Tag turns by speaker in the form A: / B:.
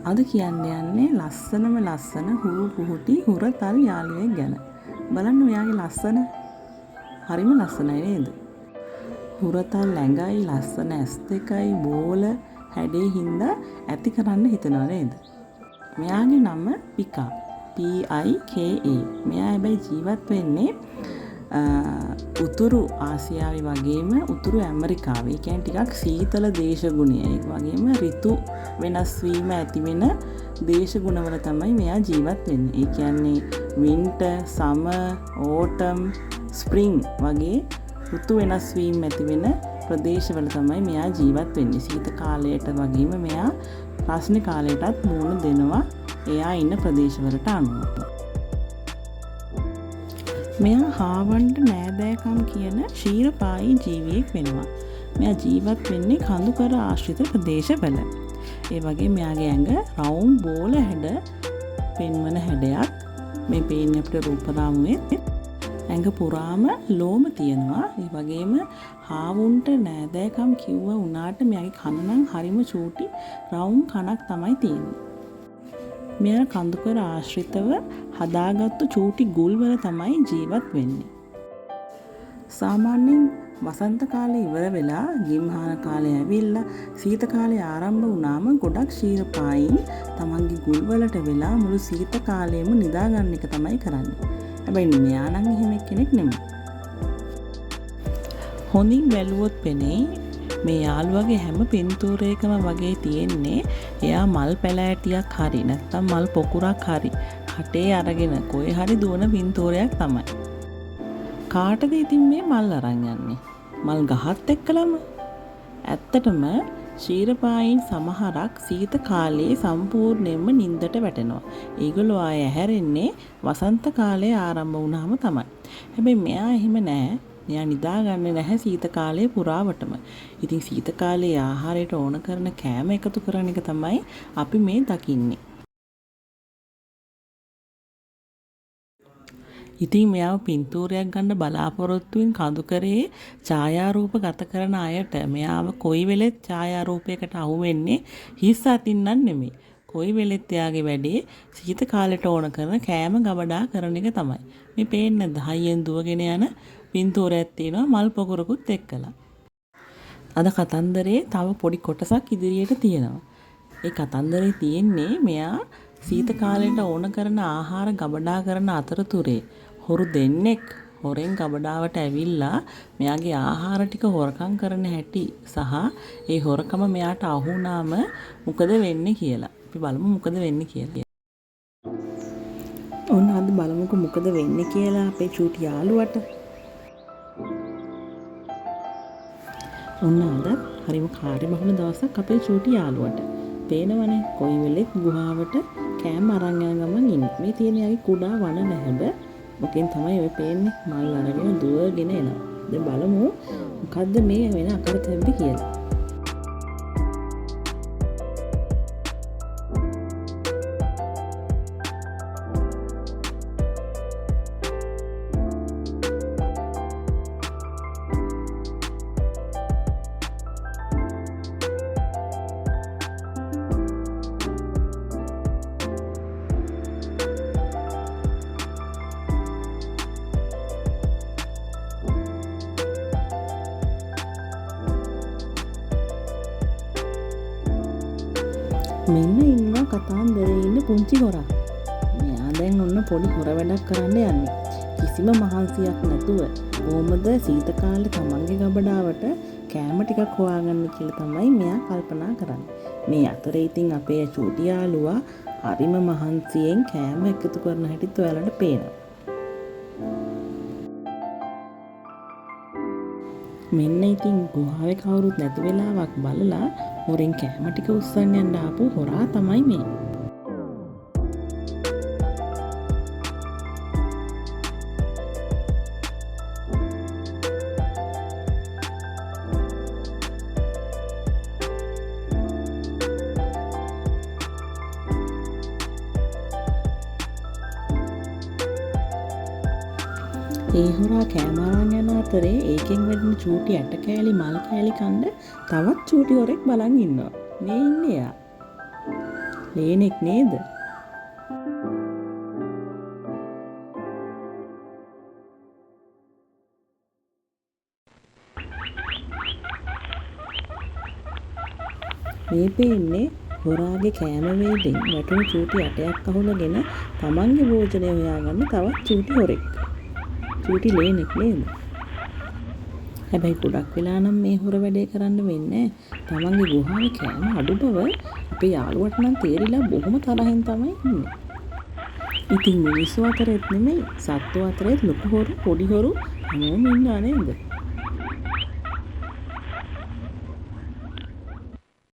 A: අද කියන්න යන්නේ ලස්සනම ලස්සන හුරු පුහුටි හුරතල් යාළුවෙක් ගැන. බලන්න මෙයාගේ ලස්සන. හරිම ලස්සනයි නේද? හුරතල් ඇඟයි ලස්සන ඇස් දෙකයි බෝල හැඩේ හින්දා ඇති කරන්න හිතනවා නේද? මෙයාගේ නම පිකා. PIKA. මෙයා හැබැයි ජීවත් වෙන්නේ උතුරු ආසියාවේ වගේම උතුරු ඇමරිකාවේ. ඒ කියන්නේ ටිකක් සීතල දේශගුණය. ඒ වගේම ඍතු වෙනස් වීම ඇති වෙන දේශගුණවල තමයි මෙයා ජීවත් වෙන්නේ. ඒ කියන්නේ වින්ටර්, සමර්, ඕටම්, ස්ප්‍රින්ග් වගේ ඍතු වෙනස් වීම ඇති වෙන ප්‍රදේශවල තමයි මෙයා ජීවත් වෙන්නේ. සීත කාලයට වගේම මෙයා රස්නේ කාලයටත් මුහුණ දෙනවා. එයා ඉන්න ප්‍රදේශවලට අනුව. මෙයා හාවන්ට නෑදෑකම් කියන ක්ෂීරපායි ජීවියෙක් වෙනවා. මෙයා ජීවත් වෙන්නේ කඳුකර ආශ්‍රිත ප්‍රදේශවල. ඒ වගේ මෙයාගේ ඇඟ රවුම් බෝල හැඩ පෙන්වන හැඩයක්. මේ පේන්නේ අපිට රූපරාමුවේ. ඇඟ පුරාම ලෝම තියෙනවා. ඒ වගේම හාවුන්ට නෑදෑකම් කිව්ව උනාට මෙයාගේ කන නම් හරිම චූටි රවුම් කනක් තමයි තියෙන්නේ. මෙයා කඳුකර ආශ්‍රිතව හදාගත්තු චූටි ගුල්වල තමයි ජීවත් වෙන්නේ. සාමාන්‍යයෙන් වසන්ත කාලේ ඉවර වෙලා ගිම්හාන කාලේ ඇවිල්ලා සීත කාලේ ආරම්භ වුණාම ගොඩක් ක්ෂීරපායින් තමන්ගේ ගුල්වලට වෙලා මුළු සීත කාලෙම නිදා ගන්න එක තමයි කරන්නේ. හැබැයි මෙයා නම් එහෙම කෙනෙක් නෙමෙයි. හොඳින් බැලුවොත් පෙනේ මේ යාළුවගේ හැම පින්තූරයකම වගේ තියෙන්නේ එයා මල් පැලෑටියක් හරි නැත්නම් මල් පොකුරක් හරි කටේ අරගෙන කොහේ හරි දුවන පින්තූරයක් තමයි. කාටද ඉතින් මේ මල් අරන් යන්නේ? මල් ගහත් එක්කලම. ඇත්තටම ක්ෂීරපායින් සමහරක් සීත කාලයේ සම්පූර්ණයෙන්ම නිින්දට වැටෙනවා. ඒගොල්ලෝ ආය හැරෙන්නේ වසන්ත කාලය ආරම්භ වුණාම තමයි. හැබැයි මෙයා එහෙම නෑ. මෙයා නිදාගන්නේ නැහැ සීත කාලයේ පුරාවටම. ඉතින් සීත කාලයේ ආහාරයට ඕන කරන කෑම එකතු කරන එක තමයි අපි මේ දකින්නේ. ඉතින් මෙයාව පින්තූරයක් ගන්න බලාපොරොත්තුෙන් කඳුකරේ ඡායාරූප ගත කරන අයට මෙයාව කොයි වෙලෙත් ඡායාරූපයකට අහු වෙන්නේ හිස් අතින් නෙමෙයි. කොයි වෙලෙත් එයාගේ වැඩේ සීත කාලයට ඕන කරන කෑම ගබඩා කරන එක තමයි. මේ පේන්නේ 10න් දුවගෙන යන පින්තූරයක් තියෙනවා මල් පොකුරකුත් එක්කලා. අද කතන්දරේ තව පොඩි කොටසක් ඉදිරියට තියෙනවා. ඒ කතන්දරේ තියෙන්නේ මෙයා සීත කාලයට ඕන කරන ආහාර ගබඩා කරන අතරතුරේ හොරු දෙන්නෙක් හොරෙන් ගබඩාවට ඇවිල්ලා මෙයාගේ ආහාර ටික හොරකම් කරන හැටි සහ ඒ හොරකම මෙයාට අහු වුණාම මොකද වෙන්නේ කියලා. අපි බලමු මොකද වෙන්නේ කියලා. ඔන්න අද බලමුකෝ මොකද වෙන්නේ කියලා අපේ චූටි යාළුවට. ඔන්න අද හරිම කාර්යබහුල දවසක් අපේ චූටි යාළුවට. පේනවනේ කොයි වෙලෙත් ගුහාවට කෑම අරන් යන ගමන් ඉන්නේ. මේ තියෙන යාගේ කුඩා වන නැහැබ. මොකෙන් තමයි ඔය පේන්නේ මල් අරගෙන දුවගෙන එනවා. දැන් බලමු මොකද්ද මේ වෙන අකරතැබ්බි කියලා. මෙන්න ඉන්නවා කතාන්දරේ ඉන්න පුංචි හොරා. මෙයා දැන් ඔන්න පොඩි හොර වැඩක් කරන්න යන්නේ. කිසිම මහන්සියක් නැතුව කොහොමද සීත කාලේ තමන්ගේ ගබඩාවට කෑම ටිකක් හොයාගන්න කියලා තමයි මෙයා කල්පනා කරන්නේ. මේ අතරේ ඉතින් අපේ චූටි යාළුවා හරිම මහන්සියෙන් කෑම එකතු කරන හැටිත් ඔයාලට පේනවා. මෙන්න ඉතින් ගුහාවේ කවුරුත් නැති වෙලාවක් බලලා හොරෙන් කෑම ටික උස්සන්න යන්න ආපු හොරා තමයි මේ. ඒ හොරා කෑම අරන් යන අතරේ ඒකෙන් වැඩින චූටි ඇට කෑලි මල් කෑලි කන්න තවත් චූටි හොරෙක් බලන් ඉන්නවා. මේ ඉන්නේ එයා. ලේනෙක් නේද? මේ පේන්නේ හොරාගේ කෑම වේලෙන් වැටුණු චූටි ඇටයක් අහුලගෙන තමන්ගේ භෝජනය හොයාගන්න තවත් චූටි හොරෙක්. චූටි ලේනෙක් නේද? හැබැයි ගොඩක් වෙලා නම් මේ හොර වැඩේ කරන්න වෙන්නේ තමන්ගේ ගුහාවේ කෑම අඩු බව අපේ යාළුවට නම් තේරිලා බොහොම තරහින් තමයි ඉන්නේ. ඉතින් මිනිස්සු අතරෙත් නෙමෙයි සත්තු අතරෙත් ලොකු හොරු පොඩි හොරු හැමෝම ඉන්නවා නේද?